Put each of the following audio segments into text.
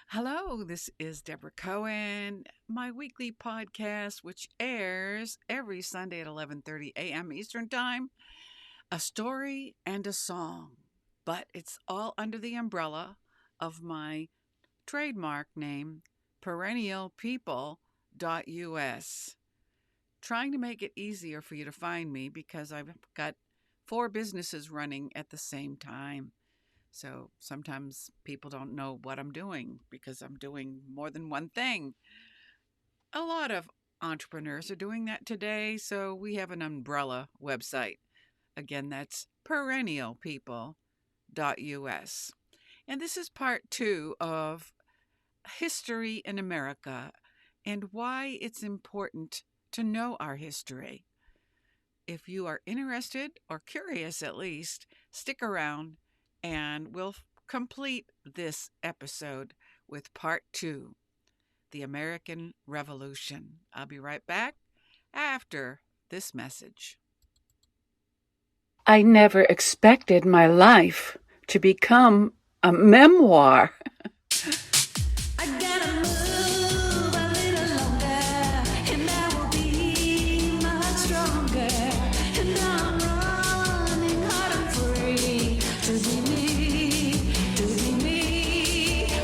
Hello, this is Deborah Cohen, my weekly podcast, which airs every Sunday at 11:30 a.m. Eastern Time. A story and a song, but it's all under the umbrella of my trademark name, perennialpeople.us. Trying to make it easier for you to find me because I've got four businesses running at the same time. So sometimes people don't know what I'm doing because I'm doing more than one thing. A lot of entrepreneurs are doing that today. So we have an umbrella website. Again, that's perennialpeople.us. And this is part two of history in America and why it's important to know our history. If you are interested or curious at least, stick around and we'll complete this episode with part two, the American Revolution. I'll be right back after this message. I never expected my life to become a memoir. I gotta move a little longer, and I will be much stronger. And I'm running hard and free to be me.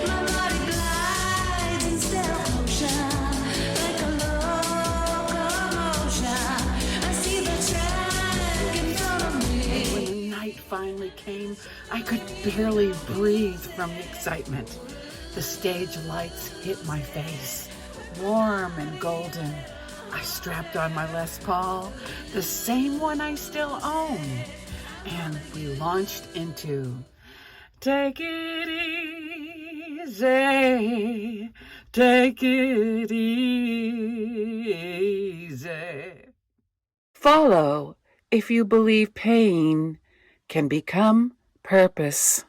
My body glides in stealth motion like a locomotion. I see the track in front of me. When the night finally came, I could barely breathe from the excitement. The stage lights hit my face, warm and golden. I strapped on my Les Paul, the same one I still own, and we launched into Take It Easy, Take It Easy. Follow if you believe pain can become purpose.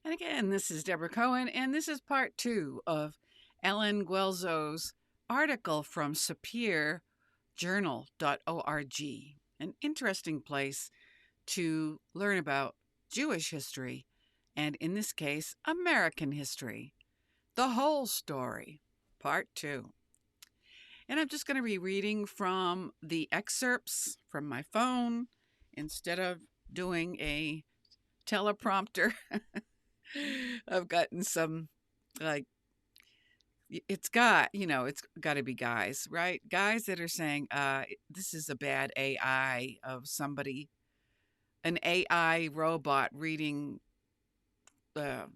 And again, this is Deborah Cohen, and this is part two of Ellen Guelzo's article from SapirJournal.org, an interesting place to learn about Jewish history, and in this case, American history. The whole story, part two. And I'm just going to be reading from the excerpts from my phone instead of doing a teleprompter. I've gotten some, like, it's got to be guys, right? Guys that are saying, this is a bad AI of somebody, an AI robot reading the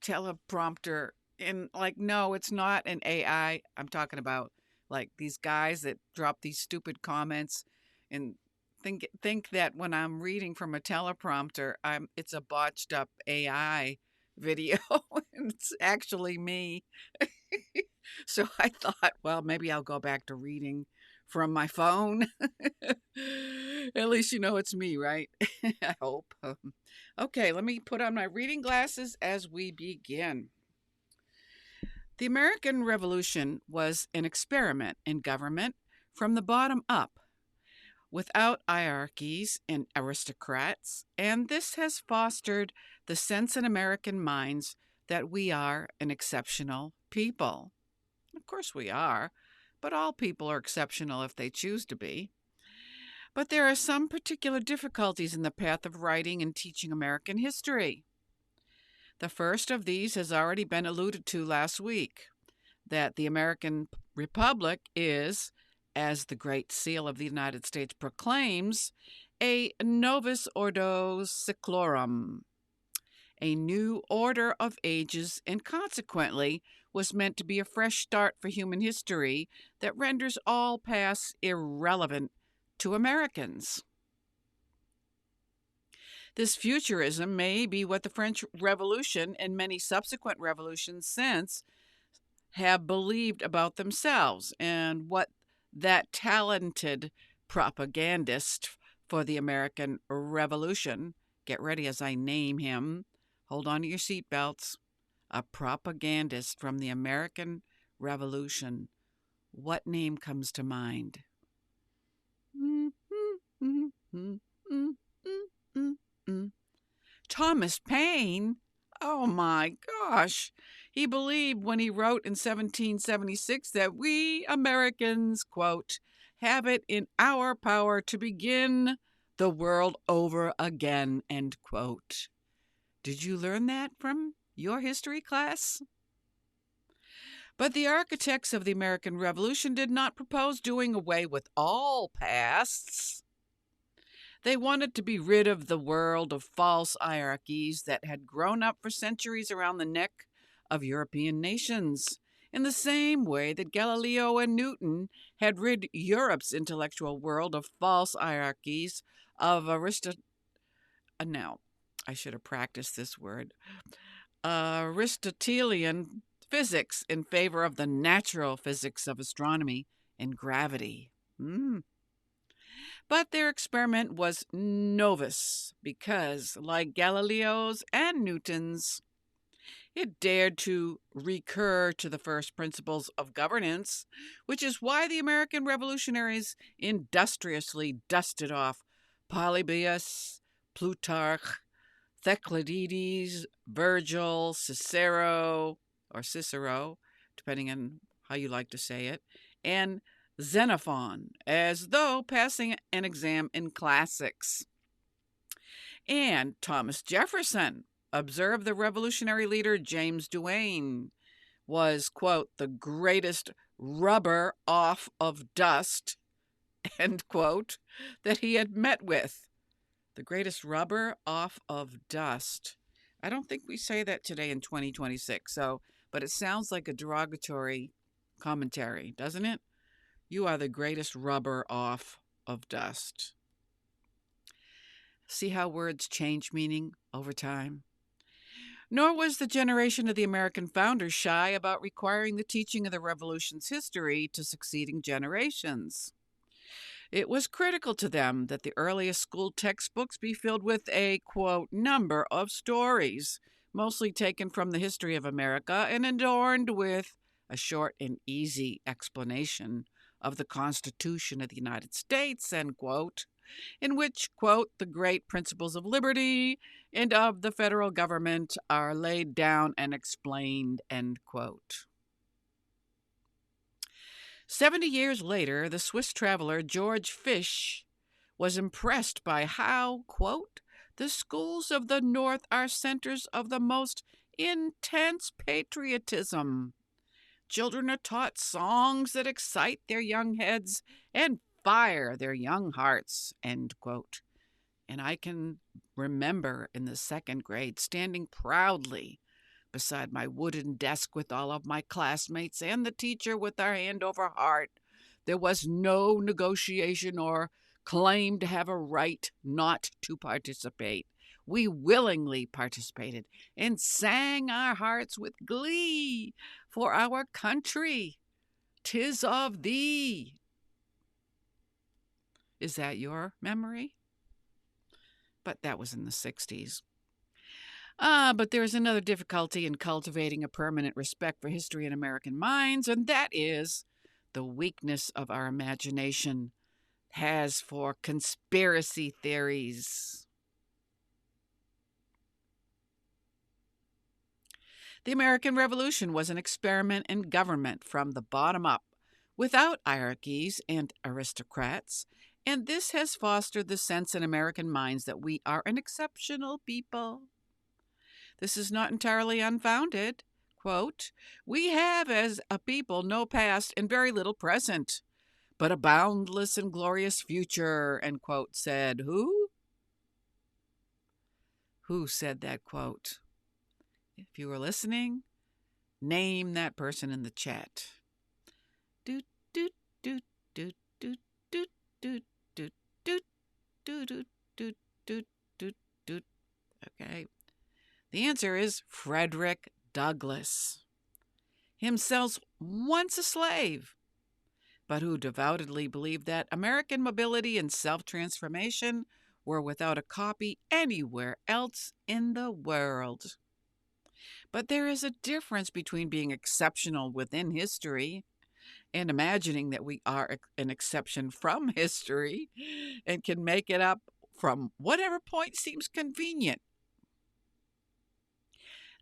teleprompter. And like, no, it's not an AI. I'm talking about like these guys that drop these stupid comments and think that when I'm reading from a teleprompter, it's a botched up AI video. It's actually me. So I thought, well, maybe I'll go back to reading from my phone. At least you know it's me, right? I hope. Okay, let me put on my reading glasses as we begin. The American Revolution was an experiment in government from the bottom up, without hierarchies and aristocrats, and this has fostered the sense in American minds that we are an exceptional people. Of course, we are, but all people are exceptional if they choose to be. But there are some particular difficulties in the path of writing and teaching American history. The first of these has already been alluded to last week, that the American Republic is, as the Great Seal of the United States proclaims, a novus ordo seclorum, a new order of ages, and consequently was meant to be a fresh start for human history that renders all past irrelevant to Americans. This futurism may be what the French Revolution and many subsequent revolutions since have believed about themselves, and what that talented propagandist for the American Revolution, get ready as I name him, hold on to your seatbelts, a propagandist from the American Revolution, what name comes to mind? Thomas Paine? Oh my gosh. He believed when he wrote in 1776 that we Americans, quote, have it in our power to begin the world over again, end quote. Did you learn that from your history class? But the architects of the American Revolution did not propose doing away with all pasts. They wanted to be rid of the world of false hierarchies that had grown up for centuries around the neck of European nations, in the same way that Galileo and Newton had rid Europe's intellectual world of false hierarchies of Aristotelian physics in favor of the natural physics of astronomy and gravity. But their experiment was novice because, like Galileo's and Newton's, it dared to recur to the first principles of governance, which is why the American revolutionaries industriously dusted off Polybius, Plutarch, Thucydides, Virgil, Cicero, depending on how you like to say it, and Xenophon, as though passing an exam in classics. And Thomas Jefferson, observed the revolutionary leader James Duane, was, quote, the greatest rubber off of dust, end quote, that he had met with. The greatest rubber off of dust. I don't think we say that today in 2026, but it sounds like a derogatory commentary, doesn't it? You are the greatest rubber off of dust. See how words change meaning over time? Nor was the generation of the American founders shy about requiring the teaching of the Revolution's history to succeeding generations. It was critical to them that the earliest school textbooks be filled with a, quote, number of stories, mostly taken from the history of America and adorned with a short and easy explanation of the Constitution of the United States, end quote, in which, quote, the great principles of liberty and of the federal government are laid down and explained, end quote. 70 years later, the Swiss traveler George Fish was impressed by how, quote, the schools of the North are centers of the most intense patriotism. Children are taught songs that excite their young heads and fire their young hearts, end quote. And I can remember in the second grade standing proudly beside my wooden desk with all of my classmates and the teacher with our hand over heart. There was no negotiation or claim to have a right not to participate. We willingly participated and sang our hearts with glee for our country. 'Tis of thee. Is that your memory? But that was in the 60s. But there is another difficulty in cultivating a permanent respect for history in American minds, and that is the weakness of our imagination has for conspiracy theories. The American Revolution was an experiment in government from the bottom up, without hierarchies and aristocrats, and this has fostered the sense in American minds that we are an exceptional people. This is not entirely unfounded. Quote, we have as a people no past and very little present, but a boundless and glorious future, end quote, said who? Who said that quote? If you were listening, name that person in the chat. Doot, doot, doot, doot, doot, doot, doot, doot, doot, doot, doot, doot, doot, doot. Okay. The answer is Frederick Douglass, himself once a slave, but who devoutedly believed that American mobility and self-transformation were without a copy anywhere else in the world. But there is a difference between being exceptional within history and imagining that we are an exception from history and can make it up from whatever point seems convenient.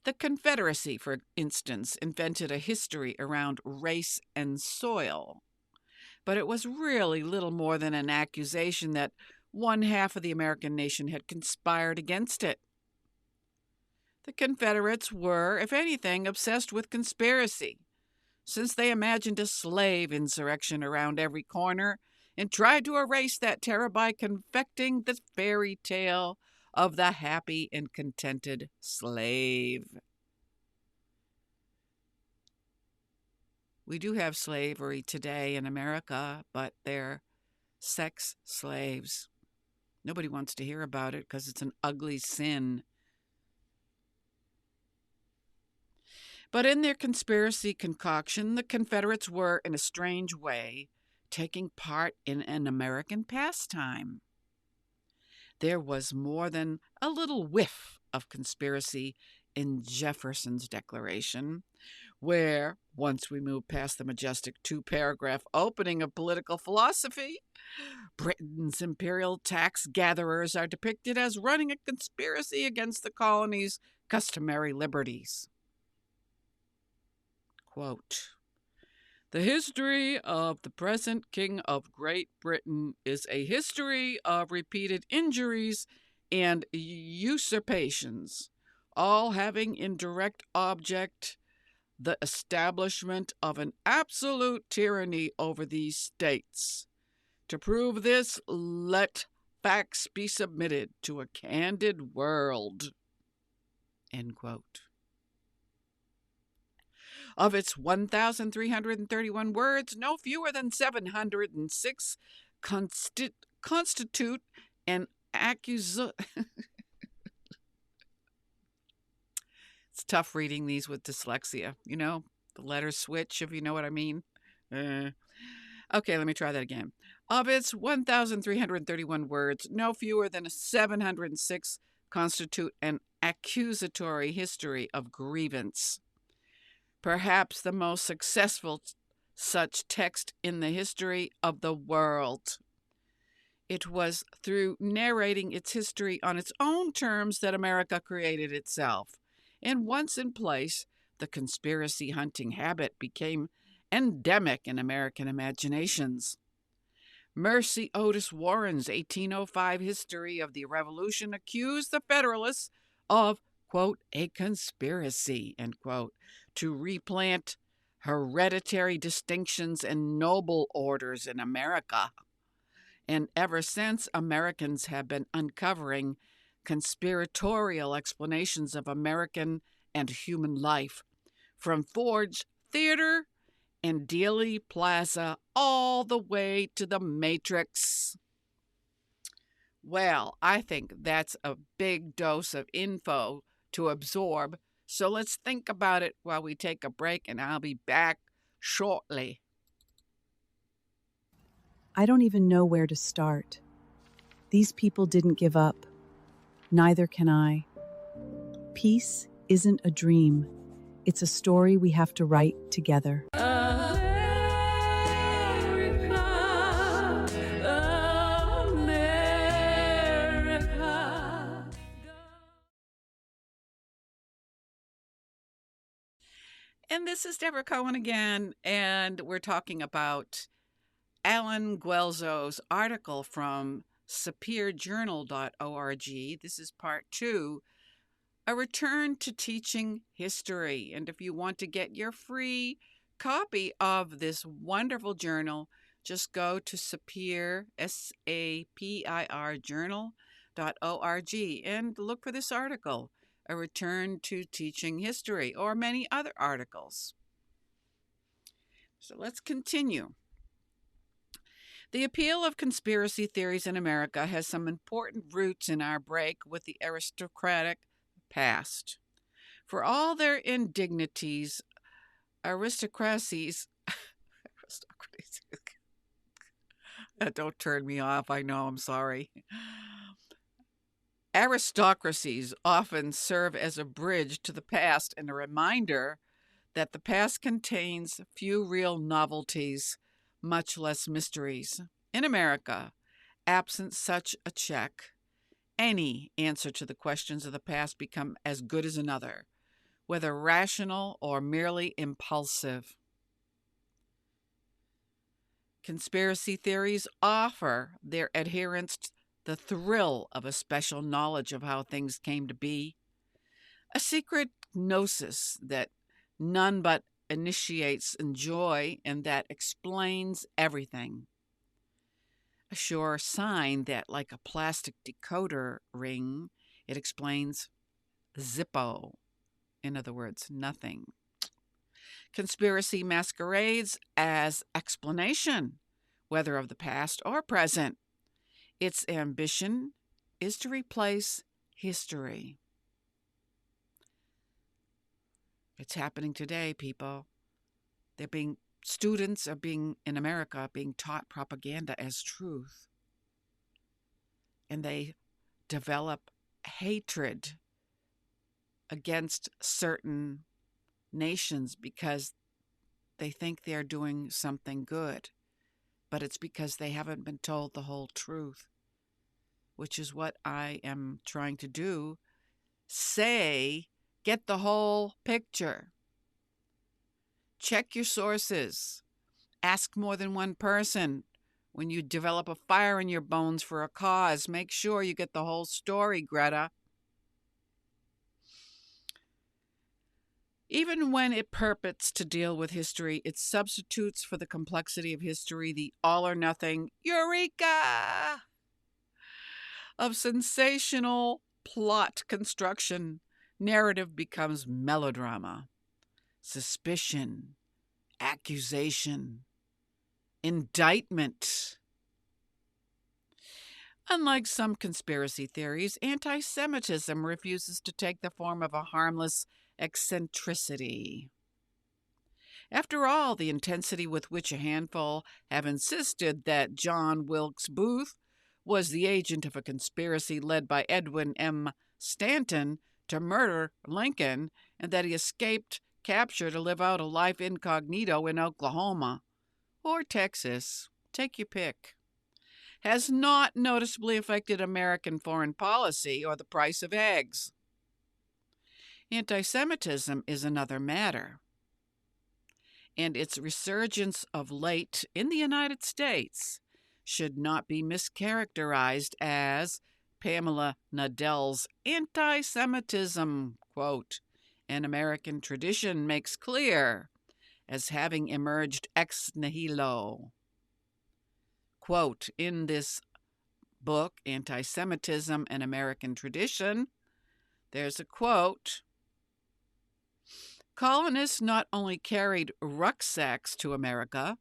The Confederacy, for instance, invented a history around race and soil, but it was really little more than an accusation that one half of the American nation had conspired against it. The Confederates were, if anything, obsessed with conspiracy, since they imagined a slave insurrection around every corner and tried to erase that terror by confecting the fairy tale of the happy and contented slave. We do have slavery today in America, but they're sex slaves. Nobody wants to hear about it because it's an ugly sin. But in their conspiracy concoction, the Confederates were, in a strange way, taking part in an American pastime. There was more than a little whiff of conspiracy in Jefferson's Declaration, where, once we move past the majestic two-paragraph opening of political philosophy, Britain's imperial tax gatherers are depicted as running a conspiracy against the colony's customary liberties. Quote, "The history of the present King of Great Britain is a history of repeated injuries and usurpations, all having in direct object the establishment of an absolute tyranny over these states. To prove this, let facts be submitted to a candid world." End quote. Of its 1,331 words, no fewer than 706 constitute an accusation. It's tough reading these with dyslexia. You know, the letters switch, if you know what I mean. Okay, let me try that again. Of its 1,331 words, no fewer than 706 constitute an accusatory history of grievance. Perhaps the most successful such text in the history of the world. It was through narrating its history on its own terms that America created itself. And once in place, the conspiracy hunting habit became endemic in American imaginations. Mercy Otis Warren's 1805 History of the Revolution accused the Federalists of, quote, a conspiracy, end quote, to replant hereditary distinctions and noble orders in America. And ever since, Americans have been uncovering conspiratorial explanations of American and human life, from Ford's Theater and Dealey Plaza all the way to the Matrix. Well, I think that's a big dose of info to absorb. So let's think about it while we take a break, and I'll be back shortly. I don't even know where to start. These people didn't give up. Neither can I. Peace isn't a dream. It's a story we have to write together. And this is Deborah Cohen again, and we're talking about Alan Guelzo's article from SapirJournal.org. This is part 2, A Return to Teaching History. And if you want to get your free copy of this wonderful journal, just go to Sapir, SAPIR journal.org, and look for this article, A Return to Teaching History, or many other articles. So let's continue. The appeal of conspiracy theories in America has some important roots in our break with the aristocratic past. For all their indignities, aristocracies, don't turn me off, I know, I'm sorry. Aristocracies often serve as a bridge to the past and a reminder that the past contains few real novelties, much less mysteries. In America, absent such a check, any answer to the questions of the past become as good as another, whether rational or merely impulsive. Conspiracy theories offer their adherents the thrill of a special knowledge of how things came to be, a secret gnosis that none but initiates enjoy and that explains everything. A sure sign that, like a plastic decoder ring, it explains Zippo. In other words, nothing. Conspiracy masquerades as explanation, whether of the past or present. Its ambition is to replace history. It's happening today, people. Students are being, in America, being taught propaganda as truth. And they develop hatred against certain nations because they think they're doing something good. But it's because they haven't been told the whole truth, which is what I am trying to do. Get the whole picture. Check your sources. Ask more than one person. When you develop a fire in your bones for a cause, make sure you get the whole story, Greta. Even when it purports to deal with history, it substitutes for the complexity of history the all-or-nothing eureka of sensational plot construction. Narrative becomes melodrama, suspicion, accusation, indictment. Unlike some conspiracy theories, anti-Semitism refuses to take the form of a harmless eccentricity. After all, the intensity with which a handful have insisted that John Wilkes Booth was the agent of a conspiracy led by Edwin M. Stanton to murder Lincoln, and that he escaped capture to live out a life incognito in Oklahoma or Texas, take your pick, has not noticeably affected American foreign policy or the price of eggs. Anti-Semitism is another matter, and its resurgence of late in the United States should not be mischaracterized as Pamela Nadell's anti-Semitism, quote, an American tradition makes clear, as having emerged ex nihilo. Quote, in this book, Anti-Semitism, an American Tradition, there's a quote, colonists not only carried rucksacks to America,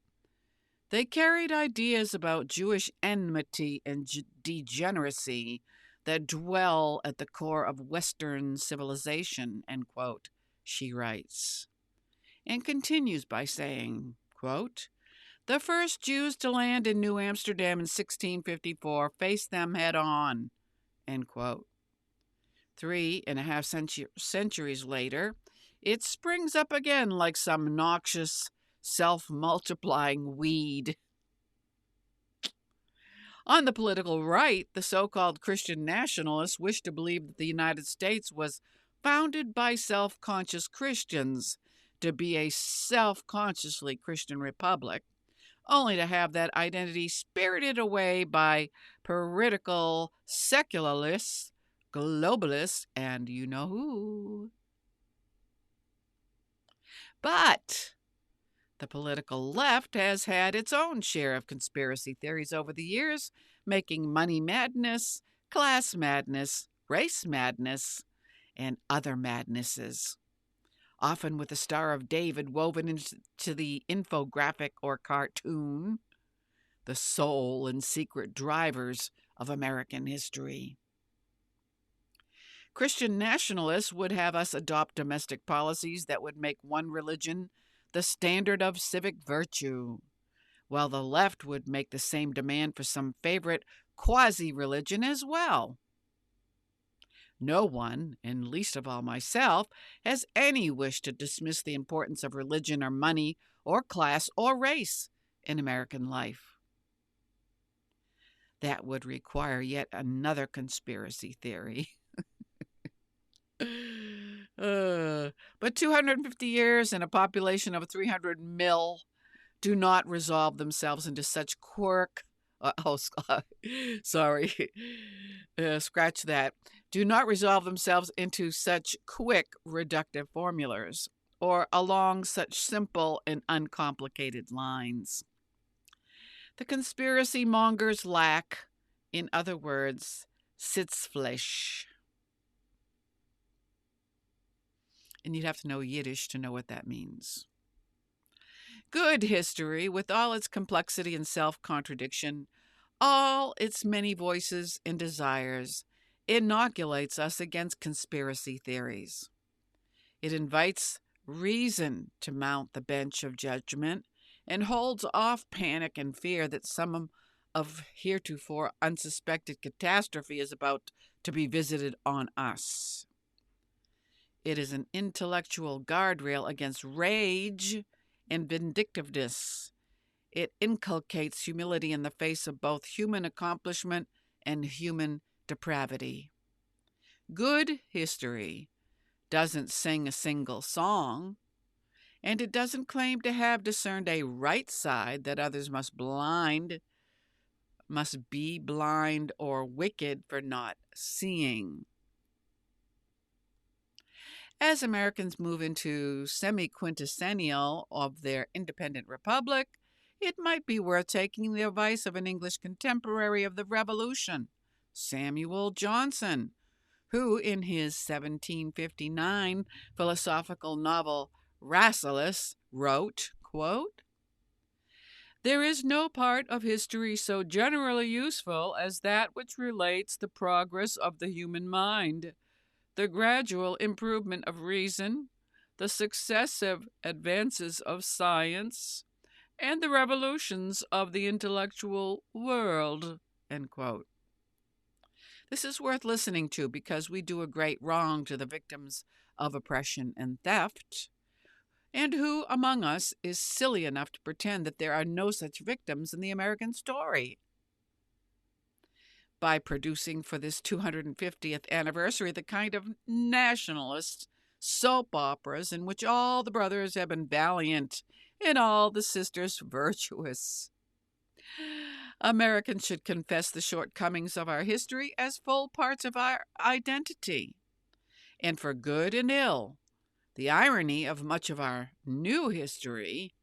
they carried ideas about Jewish enmity and degeneracy that dwell at the core of Western civilization, end quote, she writes. And continues by saying, quote, the first Jews to land in New Amsterdam in 1654 faced them head on, end quote. 3.5 centuries later, it springs up again like some noxious, self-multiplying weed. On the political right, the so-called Christian nationalists wish to believe that the United States was founded by self-conscious Christians to be a self-consciously Christian republic, only to have that identity spirited away by heretical secularists, globalists, and you know who. But the political left has had its own share of conspiracy theories over the years, making money madness, class madness, race madness, and other madnesses, often with the Star of David woven into the infographic or cartoon, the soul and secret drivers of American history. Christian nationalists would have us adopt domestic policies that would make one religion the standard of civic virtue, while the left would make the same demand for some favorite quasi-religion as well. No one, and least of all myself, has any wish to dismiss the importance of religion or money or class or race in American life. That would require yet another conspiracy theory. But 250 years and a population of 300 mil do not resolve themselves into such sorry. Scratch that. Do not resolve themselves into such quick, reductive formulas or along such simple and uncomplicated lines. The conspiracy mongers lack, in other words, Sitzfleisch. And you'd have to know Yiddish to know what that means. Good history, with all its complexity and self-contradiction, all its many voices and desires, inoculates us against conspiracy theories. It invites reason to mount the bench of judgment and holds off panic and fear that some of heretofore unsuspected catastrophe is about to be visited on us. It is an intellectual guardrail against rage and vindictiveness. It inculcates humility in the face of both human accomplishment and human depravity. Good history doesn't sing a single song, and it doesn't claim to have discerned a right side that others must be blind or wicked for not seeing. As Americans move into semi-quintennial of their independent republic, it might be worth taking the advice of an English contemporary of the Revolution, Samuel Johnson, who in his 1759 philosophical novel Rasselas wrote, quote, "There is no part of history so generally useful as that which relates the progress of the human mind, the gradual improvement of reason, the successive advances of science, and the revolutions of the intellectual world." End quote. This is worth listening to because we do a great wrong to the victims of oppression and theft. And who among us is silly enough to pretend that there are no such victims in the American story? By producing for this 250th anniversary the kind of nationalist soap operas in which all the brothers have been valiant and all the sisters virtuous. Americans should confess the shortcomings of our history as full parts of our identity. And for good and ill, the irony of much of our new history,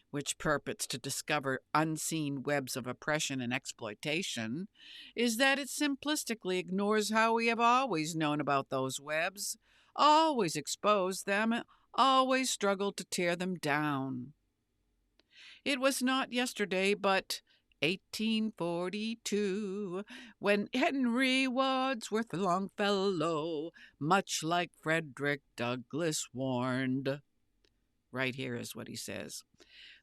which purports to discover unseen webs of oppression and exploitation, is that it simplistically ignores how we have always known about those webs, always exposed them, always struggled to tear them down. It was not yesterday, but 1842, when Henry Wadsworth Longfellow, much like Frederick Douglass, warned. Right here is what he says.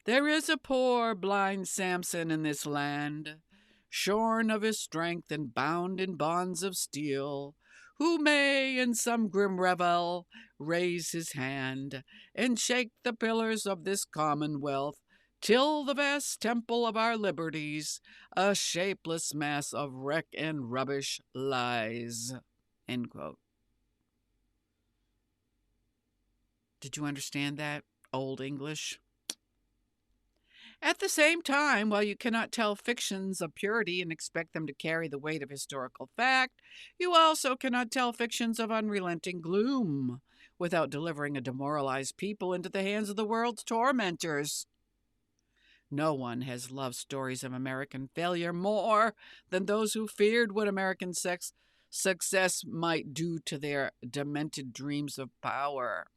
"There is a poor blind Samson in this land, shorn of his strength and bound in bonds of steel, who may in some grim revel raise his hand and shake the pillars of this commonwealth till the vast temple of our liberties, a shapeless mass of wreck and rubbish, lies." End quote. Did you understand that, Old English? At the same time, while you cannot tell fictions of purity and expect them to carry the weight of historical fact, you also cannot tell fictions of unrelenting gloom without delivering a demoralized people into the hands of the world's tormentors. No one has loved stories of American failure more than those who feared what American success might do to their demented dreams of power.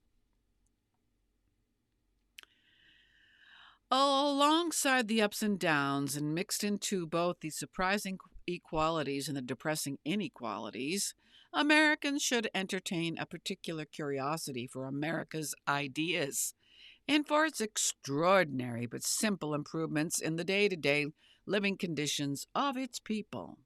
Alongside the ups and downs, and mixed into both the surprising equalities and the depressing inequalities, Americans should entertain a particular curiosity for America's ideas and for its extraordinary but simple improvements in the day-to-day living conditions of its people.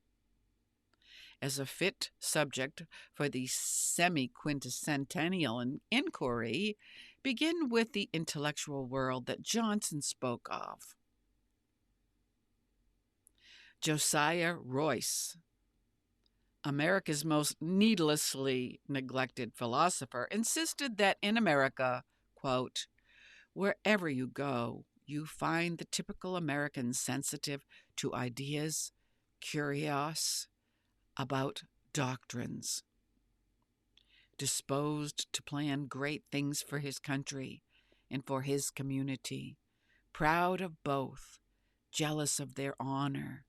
as a fit subject for the semi-quintessential inquiry, begin with the intellectual world that Johnson spoke of. Josiah Royce, America's most needlessly neglected philosopher, insisted that in America, quote, wherever you go, you find the typical American sensitive to ideas, curious about doctrines, disposed to plan great things for his country and for his community, proud of both, jealous of their honor,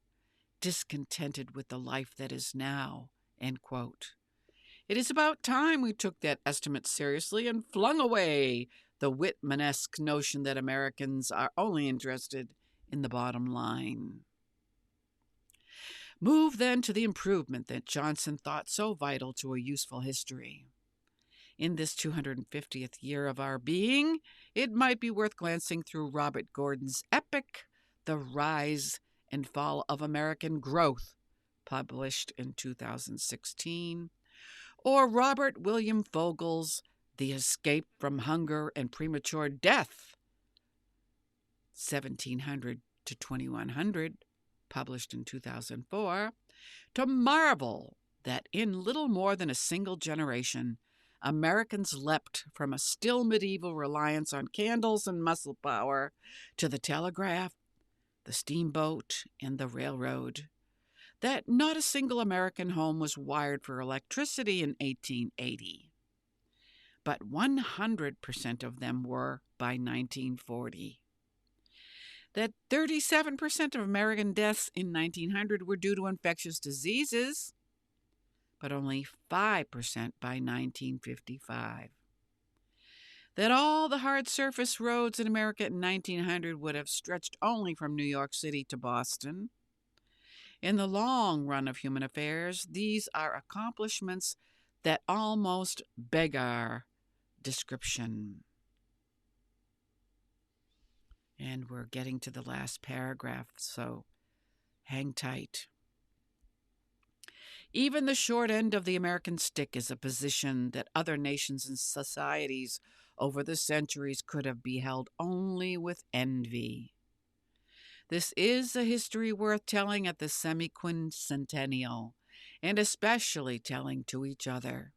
discontented with the life that is now, end quote. It is about time we took that estimate seriously and flung away the Whitmanesque notion that Americans are only interested in the bottom line. Move then to the improvement that Johnson thought so vital to a useful history. In this 250th year of our being, it might be worth glancing through Robert Gordon's epic, The Rise and Fall of American Growth, published in 2016, or Robert William Vogel's The Escape from Hunger and Premature Death, 1700 to 2100, published in 2004, to marvel that in little more than a single generation, Americans leapt from a still medieval reliance on candles and muscle power to the telegraph, the steamboat, and the railroad, that not a single American home was wired for electricity in 1880, but 100% of them were by 1940. That 37% of American deaths in 1900 were due to infectious diseases, but only 5% by 1955. That all the hard surface roads in America in 1900 would have stretched only from New York City to Boston. In the long run of human affairs, these are accomplishments that almost beg our description. And we're getting to the last paragraph, so hang tight. Even the short end of the American stick is a position that other nations and societies over the centuries could have beheld only with envy. This is a history worth telling at the semi-quincentennial, and especially telling to each other.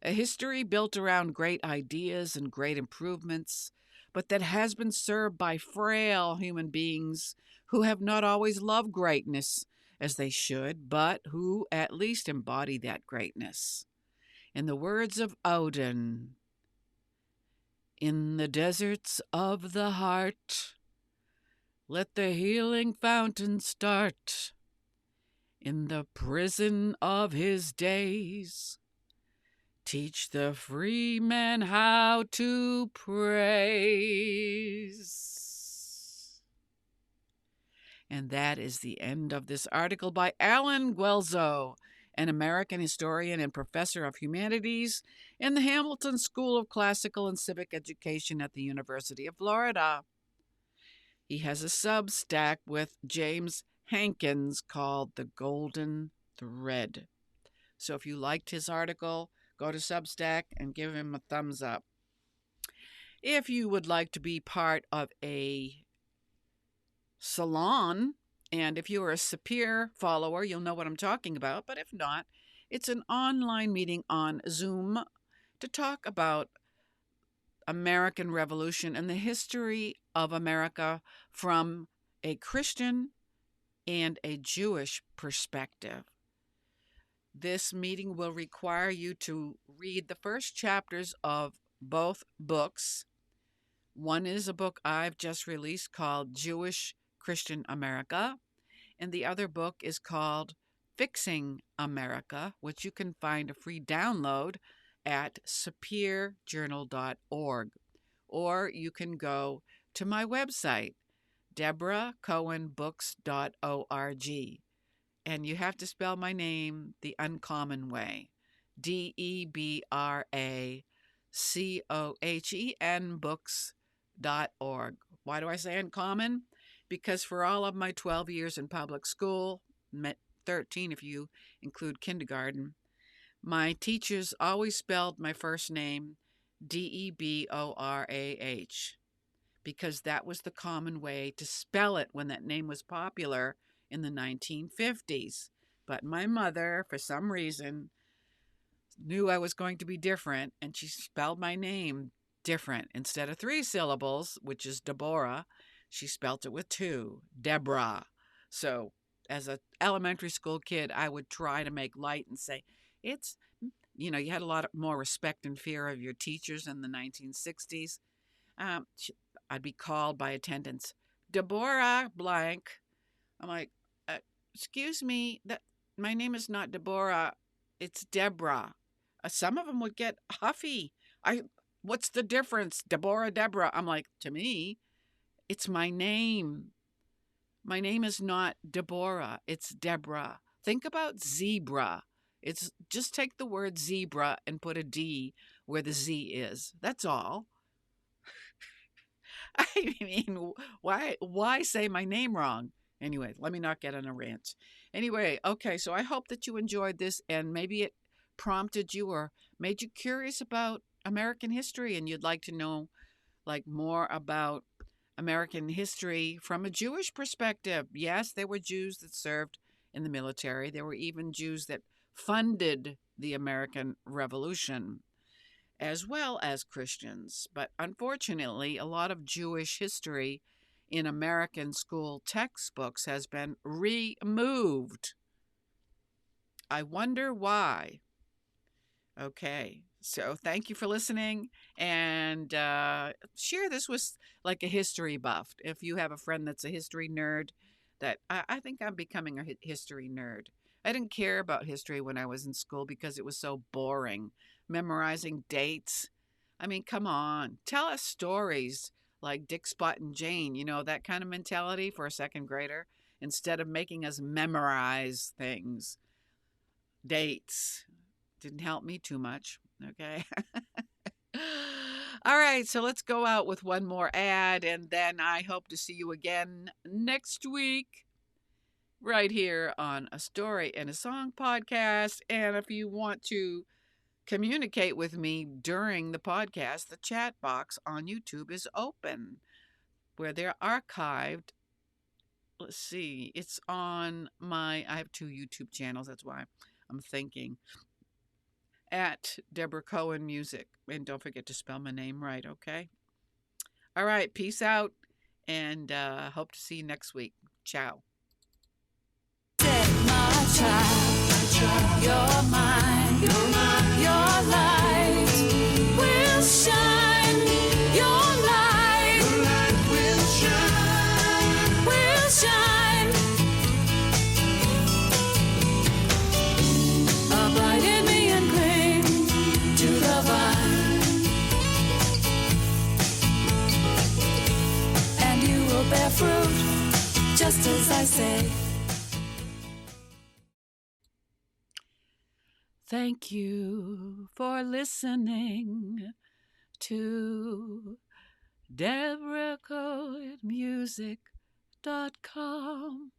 A history built around great ideas and great improvements, but that has been served by frail human beings who have not always loved greatness as they should, but who at least embody that greatness. In the words of Odin, in the deserts of the heart, let the healing fountain start. In the prison of his days, teach the free man how to praise. And that is the end of this article by Alan Guelzo, an American historian and professor of humanities in the Hamilton School of Classical and Civic Education at the University of Florida. He has a Substack with James Hankins called The Golden Thread. So if you liked his article, go to Substack and give him a thumbs up. If you would like to be part of a salon, and if you are a Sapir follower, you'll know what I'm talking about, but if not, it's an online meeting on Zoom to talk about American Revolution and the history of America from a Christian and a Jewish perspective. This meeting will require you to read the first chapters of both books. One is a book I've just released called Jewish Christian America, and the other book is called Fixing America, which you can find a free download at sapirjournal.org, or you can go to my website, deborahcohenbooks.org, and you have to spell my name the uncommon way, DEBRACOHEN books.org. Why do I say uncommon? Because for all of my 12 years in public school, 13 if you include kindergarten. My teachers always spelled my first name Deborah because that was the common way to spell it when that name was popular in the 1950s. But my mother, for some reason, knew I was going to be different, and she spelled my name different. Instead of 3 syllables, which is Deborah, she spelt it with 2, Deborah. So as an elementary school kid, I would try to make light and say, it's, you had a lot more respect and fear of your teachers in the 1960s. I'd be called by attendants, Deborah blank. I'm like, excuse me, that my name is not Deborah, it's Deborah. Some of them would get huffy. What's the difference? Deborah. I'm like, to me, it's my name. My name is not Deborah, it's Deborah. Think about zebra. It's just take the word zebra and put a D where the Z is. That's all. I mean, why say my name wrong? Anyway, let me not get on a rant. Anyway, okay, so I hope that you enjoyed this and maybe it prompted you or made you curious about American history and you'd like to know more about American history from a Jewish perspective. Yes, there were Jews that served in the military. There were even Jews that funded the American Revolution, as well as Christians. But unfortunately, a lot of Jewish history in American school textbooks has been removed. I wonder why. Okay, so thank you for listening, and share this with a history buff. If you have a friend that's a history nerd, that I think I'm becoming a history nerd. I didn't care about history when I was in school because it was so boring. Memorizing dates. I mean, come on. Tell us stories like Dick, Spot, and Jane, that kind of mentality for a second grader, instead of making us memorize things. Dates. Didn't help me too much, okay? All right, so let's go out with one more ad, and then I hope to see you again next week right here on A Story and a Song podcast. And if you want to communicate with me during the podcast, the chat box on YouTube is open where they're archived. Let's see, it's on I have 2 YouTube channels, that's why I'm thinking. At Deborah Cohen Music. And don't forget to spell my name right, okay? All right, peace out, and hope to see you next week. Ciao. My child, you're mine, your light will shine, your light will shine, abide in me and cling to the vine, and you will bear fruit, just as I say. Thank you for listening to DeborahCohenMusic.com.